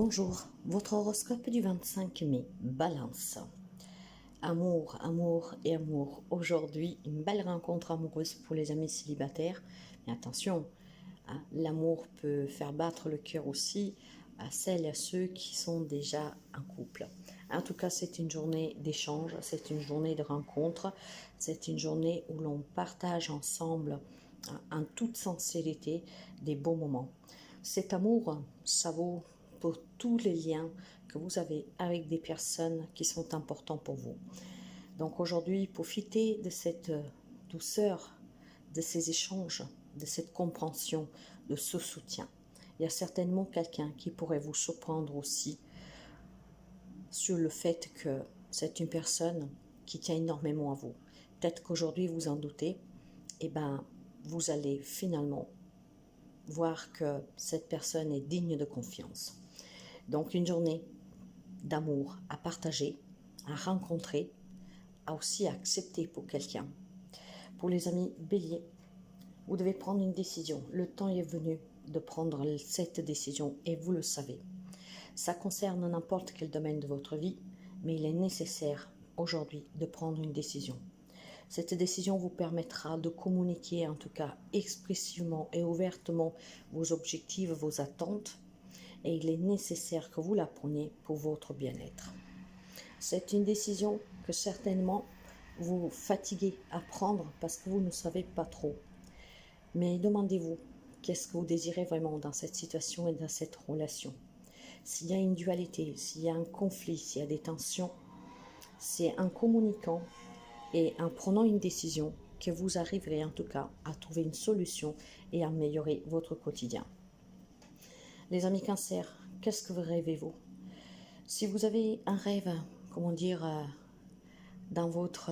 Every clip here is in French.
Bonjour, votre horoscope du 25 mai, Balance. Amour, amour et amour. Aujourd'hui, une belle rencontre amoureuse pour les amis célibataires. Mais attention, l'amour peut faire battre le cœur aussi à celles et à ceux qui sont déjà en couple. En tout cas, c'est une journée d'échange, c'est une journée de rencontre, c'est une journée où l'on partage ensemble en toute sincérité des beaux moments. Cet amour, ça vaut pour tous les liens que vous avez avec des personnes qui sont importantes pour vous. Donc aujourd'hui, profitez de cette douceur, de ces échanges, de cette compréhension, de ce soutien. Il y a certainement quelqu'un qui pourrait vous surprendre aussi sur le fait que c'est une personne qui tient énormément à vous. Peut-être qu'aujourd'hui vous en doutez, et vous allez finalement voir que cette personne est digne de confiance. Donc une journée d'amour à partager, à rencontrer, à aussi accepter pour quelqu'un. Pour les amis béliers, vous devez prendre une décision. Le temps est venu de prendre cette décision et vous le savez. Ça concerne n'importe quel domaine de votre vie, mais il est nécessaire aujourd'hui de prendre une décision. Cette décision vous permettra de communiquer en tout cas expressivement et ouvertement vos objectifs, vos attentes, et il est nécessaire que vous la preniez pour votre bien-être. C'est une décision que certainement vous fatiguez à prendre parce que vous ne savez pas trop. Mais demandez-vous, qu'est-ce que vous désirez vraiment dans cette situation et dans cette relation? S'il y a une dualité, s'il y a un conflit, s'il y a des tensions, c'est en communiquant et en prenant une décision que vous arriverez en tout cas à trouver une solution et à améliorer votre quotidien. Les amis cancer, qu'est-ce que vous rêvez-vous? Si vous avez un rêve, dans votre...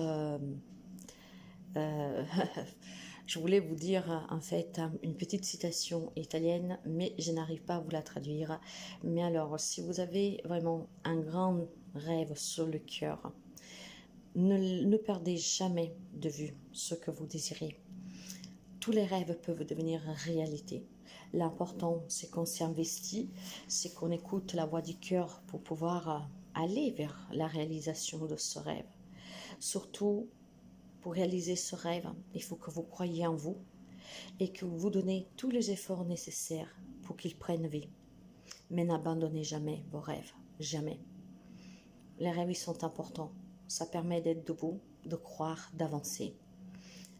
je voulais vous dire en fait une petite citation italienne, mais je n'arrive pas à vous la traduire. Mais alors, si vous avez vraiment un grand rêve sur le cœur, ne perdez jamais de vue ce que vous désirez. Tous les rêves peuvent devenir réalité. L'important, c'est qu'on s'y investit, c'est qu'on écoute la voix du cœur pour pouvoir aller vers la réalisation de ce rêve. Surtout, pour réaliser ce rêve, il faut que vous croyiez en vous et que vous vous donnez tous les efforts nécessaires pour qu'ils prennent vie. Mais n'abandonnez jamais vos rêves, jamais. Les rêves, ils sont importants. Ça permet d'être debout, de croire, d'avancer.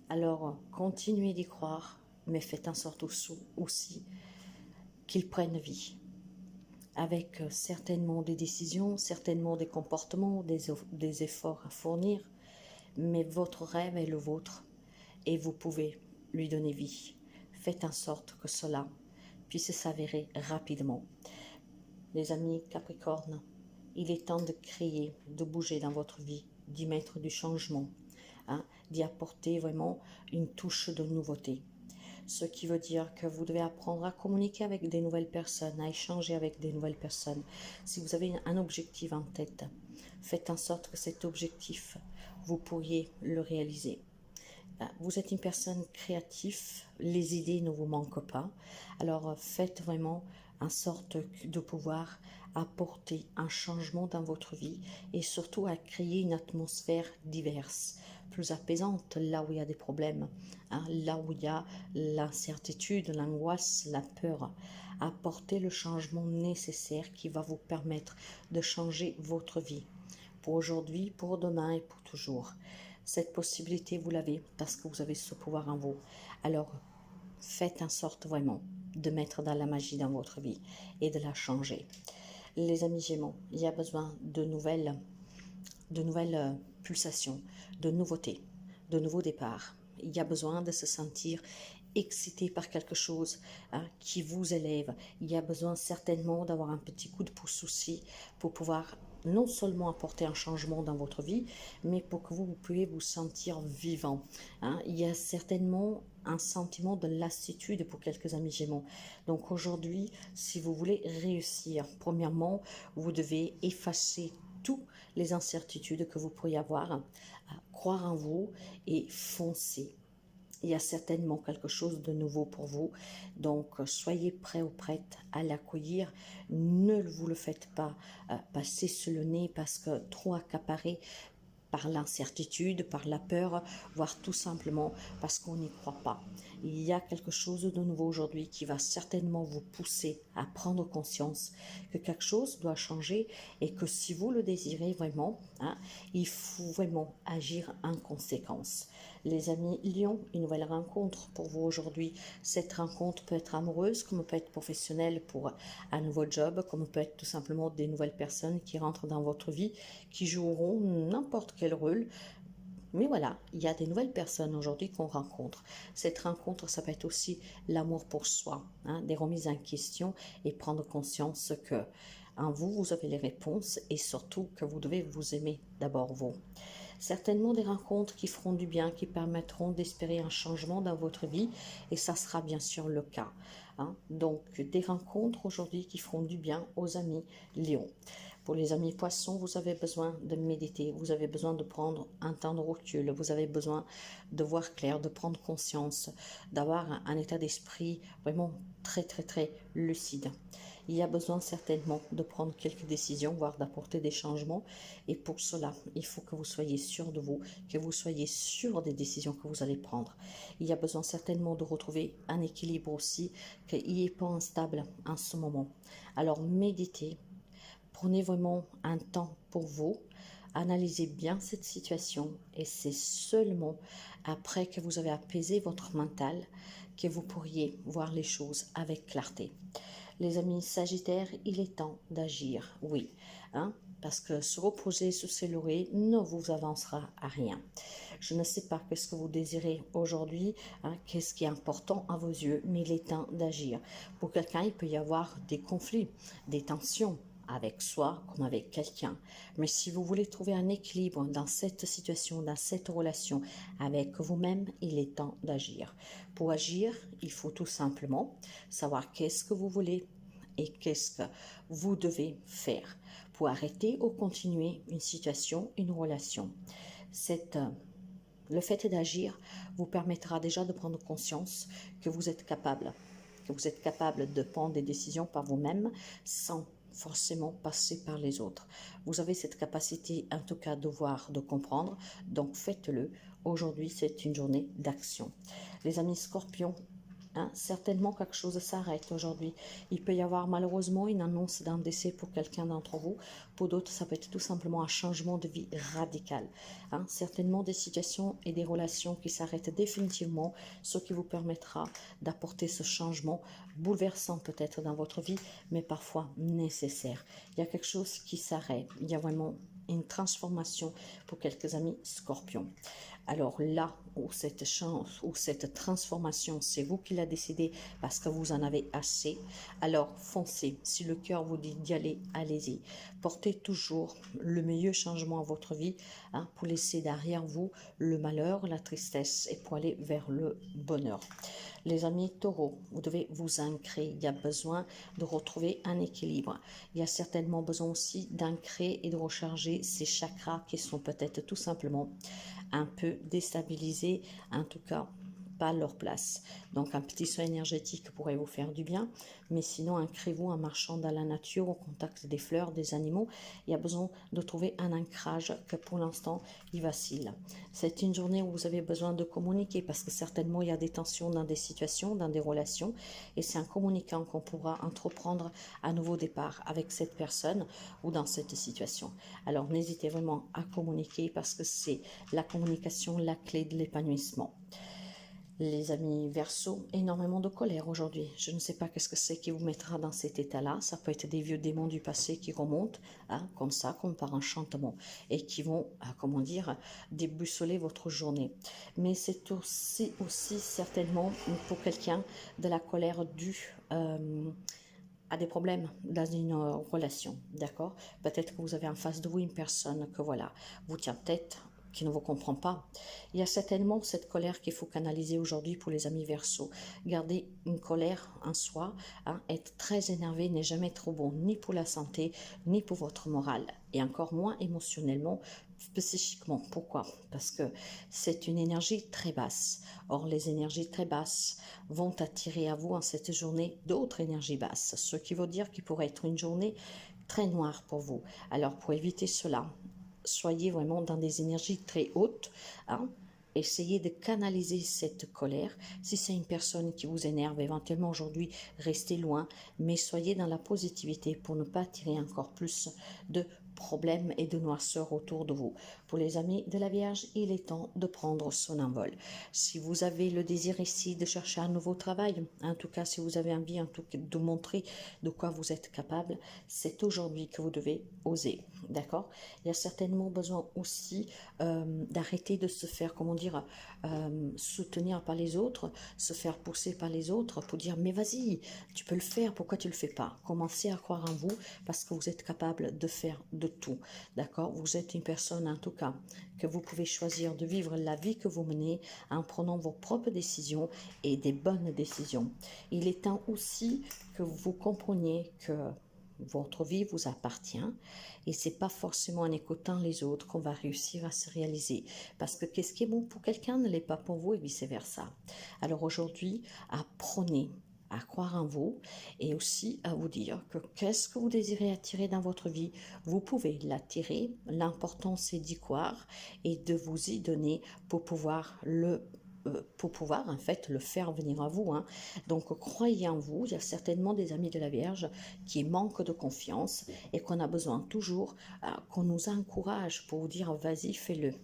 Alors, continuez d'y croire, mais faites en sorte aussi qu'ils prennent vie. Avec certainement des décisions, certainement des comportements, des efforts à fournir, mais votre rêve est le vôtre et vous pouvez lui donner vie. Faites en sorte que cela puisse s'avérer rapidement. Les amis Capricorne, il est temps de créer, de bouger dans votre vie, d'y mettre du changement, d'y apporter vraiment une touche de nouveauté. Ce qui veut dire que vous devez apprendre à communiquer avec des nouvelles personnes, à échanger avec des nouvelles personnes. Si vous avez un objectif en tête, faites en sorte que cet objectif, vous pourriez le réaliser. Vous êtes une personne créative, les idées ne vous manquent pas. Alors faites vraiment en sorte de pouvoir apporter un changement dans votre vie et surtout à créer une atmosphère diverse, plus apaisante là où il y a des problèmes, là où il y a l'incertitude, l'angoisse, la peur. Apportez le changement nécessaire qui va vous permettre de changer votre vie pour aujourd'hui, pour demain et pour toujours. Cette possibilité, vous l'avez parce que vous avez ce pouvoir en vous. Alors, faites en sorte vraiment de mettre dans la magie dans votre vie et de la changer. Les amis Gémeaux, il y a besoin de nouvelles pulsations, de nouveautés, de nouveaux départs. Il y a besoin de se sentir excité par quelque chose qui vous élève. Il y a besoin certainement d'avoir un petit coup de pouce aussi pour pouvoir non seulement apporter un changement dans votre vie, mais pour que vous puissiez vous sentir vivant. Il y a certainement un sentiment de lassitude pour quelques amis Gémeaux. Donc aujourd'hui, si vous voulez réussir, premièrement, vous devez effacer toutes les incertitudes que vous pourriez avoir, croire en vous et foncer. il y a certainement quelque chose de nouveau pour vous. Donc, soyez prêts ou prêtes à l'accueillir. Ne vous le faites pas passer sous le nez parce que trop accaparé par l'incertitude, par la peur, voire tout simplement parce qu'on n'y croit pas. Il y a quelque chose de nouveau aujourd'hui qui va certainement vous pousser à prendre conscience que quelque chose doit changer et que si vous le désirez vraiment, il faut vraiment agir en conséquence. Les amis Lion, une nouvelle rencontre pour vous aujourd'hui. Cette rencontre peut être amoureuse, comme peut être professionnelle pour un nouveau job, comme peut être tout simplement des nouvelles personnes qui rentrent dans votre vie, qui joueront n'importe quel rôle. Mais voilà, il y a des nouvelles personnes aujourd'hui qu'on rencontre. Cette rencontre, ça peut être aussi l'amour pour soi, des remises en question et prendre conscience que en vous, vous avez les réponses et surtout que vous devez vous aimer d'abord vous. Certainement des rencontres qui feront du bien, qui permettront d'espérer un changement dans votre vie et ça sera bien sûr le cas. Donc des rencontres aujourd'hui qui feront du bien aux amis Lion. Pour les amis Poissons, vous avez besoin de méditer, vous avez besoin de prendre un temps de recul, vous avez besoin de voir clair, de prendre conscience, d'avoir un état d'esprit vraiment très très très lucide. Il y a besoin certainement de prendre quelques décisions, voire d'apporter des changements. Et pour cela, il faut que vous soyez sûr de vous, que vous soyez sûr des décisions que vous allez prendre. Il y a besoin certainement de retrouver un équilibre aussi, qu'il n'est pas instable en ce moment. Alors méditez, prenez vraiment un temps pour vous, analysez bien cette situation et c'est seulement après que vous avez apaisé votre mental que vous pourriez voir les choses avec clarté. Les amis Sagittaires, il est temps d'agir, oui, parce que se reposer sur ses lauriers ne vous avancera à rien. Je ne sais pas qu'est-ce que vous désirez aujourd'hui, qu'est-ce qui est important à vos yeux, mais il est temps d'agir. Pour quelqu'un, il peut y avoir des conflits, des tensions, avec soi comme avec quelqu'un. Mais si vous voulez trouver un équilibre dans cette situation, dans cette relation avec vous-même, il est temps d'agir. Pour agir, il faut tout simplement savoir qu'est-ce que vous voulez et qu'est-ce que vous devez faire pour arrêter ou continuer une situation, une relation. Le fait d'agir vous permettra déjà de prendre conscience que vous êtes capable de prendre des décisions par vous-même sans forcément passer par les autres. Vous avez cette capacité en tout cas de voir, de comprendre, donc faites-le. Aujourd'hui, c'est une journée d'action. Les amis Scorpions, certainement quelque chose s'arrête aujourd'hui. Il peut y avoir malheureusement une annonce d'un décès pour quelqu'un d'entre vous. Pour d'autres, ça peut être tout simplement un changement de vie radical. Certainement des situations et des relations qui s'arrêtent définitivement, ce qui vous permettra d'apporter ce changement bouleversant peut-être dans votre vie, mais parfois nécessaire. Il y a quelque chose qui s'arrête. Il y a vraiment une transformation pour quelques amis Scorpions. Alors là où cette chance, ou cette transformation, c'est vous qui la décidez parce que vous en avez assez, alors foncez. Si le cœur vous dit d'y aller, allez-y. Portez toujours le meilleur changement à votre vie pour laisser derrière vous le malheur, la tristesse et pour aller vers le bonheur. Les amis Taureaux, vous devez vous ancrer. Il y a besoin de retrouver un équilibre. Il y a certainement besoin aussi d'ancrer et de recharger ces chakras qui sont peut-être tout simplement un peu déstabilisés, en tout cas pas leur place. Donc un petit soin énergétique pourrait vous faire du bien, mais sinon ancrez-vous en marchant dans la nature, au contact des fleurs, des animaux. Il y a besoin de trouver un ancrage que pour l'instant il vacille. C'est une journée où vous avez besoin de communiquer parce que certainement il y a des tensions dans des situations, dans des relations, et c'est en communiquant qu'on pourra entreprendre un nouveau départ avec cette personne ou dans cette situation. Alors n'hésitez vraiment à communiquer parce que c'est la communication la clé de l'épanouissement. Les amis Verseau, énormément de colère aujourd'hui. Je ne sais pas qu'est-ce que c'est qui vous mettra dans cet état-là. Ça peut être des vieux démons du passé qui remontent, comme ça, comme par enchantement, et qui vont, déboussoler votre journée. Mais c'est aussi certainement pour quelqu'un de la colère due à des problèmes dans une relation, d'accord? Peut-être que vous avez en face de vous une personne que voilà, vous tient tête, qui ne vous comprend pas. Il y a certainement cette colère qu'il faut canaliser aujourd'hui pour les amis Verseau. Garder une colère en soi, être très énervé n'est jamais trop bon, ni pour la santé, ni pour votre morale, et encore moins émotionnellement psychiquement. Pourquoi? Parce que c'est une énergie très basse. Or, les énergies très basses vont attirer à vous en cette journée d'autres énergies basses, ce qui veut dire qu'il pourrait être une journée très noire pour vous. Alors, pour éviter cela, soyez vraiment dans des énergies très hautes, hein. Essayez de canaliser cette colère. Si c'est une personne qui vous énerve, éventuellement aujourd'hui, restez loin, mais soyez dans la positivité pour ne pas attirer encore plus de problèmes et de noirceur autour de vous. Pour les amis de la Vierge, il est temps de prendre son envol. Si vous avez le désir ici de chercher un nouveau travail, en tout cas si vous avez envie en tout cas de montrer de quoi vous êtes capable, c'est aujourd'hui que vous devez oser. D'accord? Il y a certainement besoin aussi d'arrêter de se faire, comment dire, soutenir par les autres, se faire pousser par les autres pour dire mais vas-y, tu peux le faire, pourquoi tu le fais pas? Commencez à croire en vous parce que vous êtes capable de faire de tout. D'accord? Vous êtes une personne en tout cas que vous pouvez choisir de vivre la vie que vous menez en prenant vos propres décisions et des bonnes décisions. Il est temps aussi que vous compreniez que votre vie vous appartient et c'est pas forcément en écoutant les autres qu'on va réussir à se réaliser parce que qu'est-ce qui est bon pour quelqu'un ne l'est pas pour vous et vice-versa. Alors aujourd'hui, apprenez à croire en vous et aussi à vous dire que qu'est-ce que vous désirez attirer dans votre vie, vous pouvez l'attirer. L'important c'est d'y croire et de vous y donner pour pouvoir en fait le faire venir à vous. Hein. Donc croyez en vous, il y a certainement des amis de la Vierge qui manquent de confiance et qu'on a besoin toujours qu'on nous encourage pour vous dire vas-y fais-le.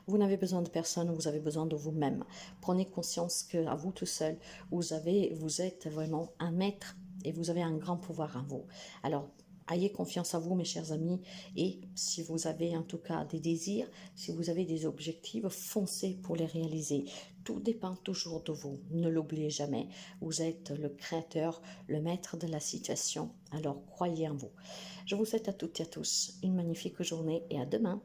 Vous n'avez besoin de personne, vous avez besoin de vous-même. Prenez conscience qu'à vous tout seul, vous êtes vraiment un maître et vous avez un grand pouvoir en vous. Alors, ayez confiance en vous, mes chers amis, et si vous avez en tout cas des désirs, si vous avez des objectifs, foncez pour les réaliser. Tout dépend toujours de vous, ne l'oubliez jamais. Vous êtes le créateur, le maître de la situation, alors croyez en vous. Je vous souhaite à toutes et à tous une magnifique journée et à demain.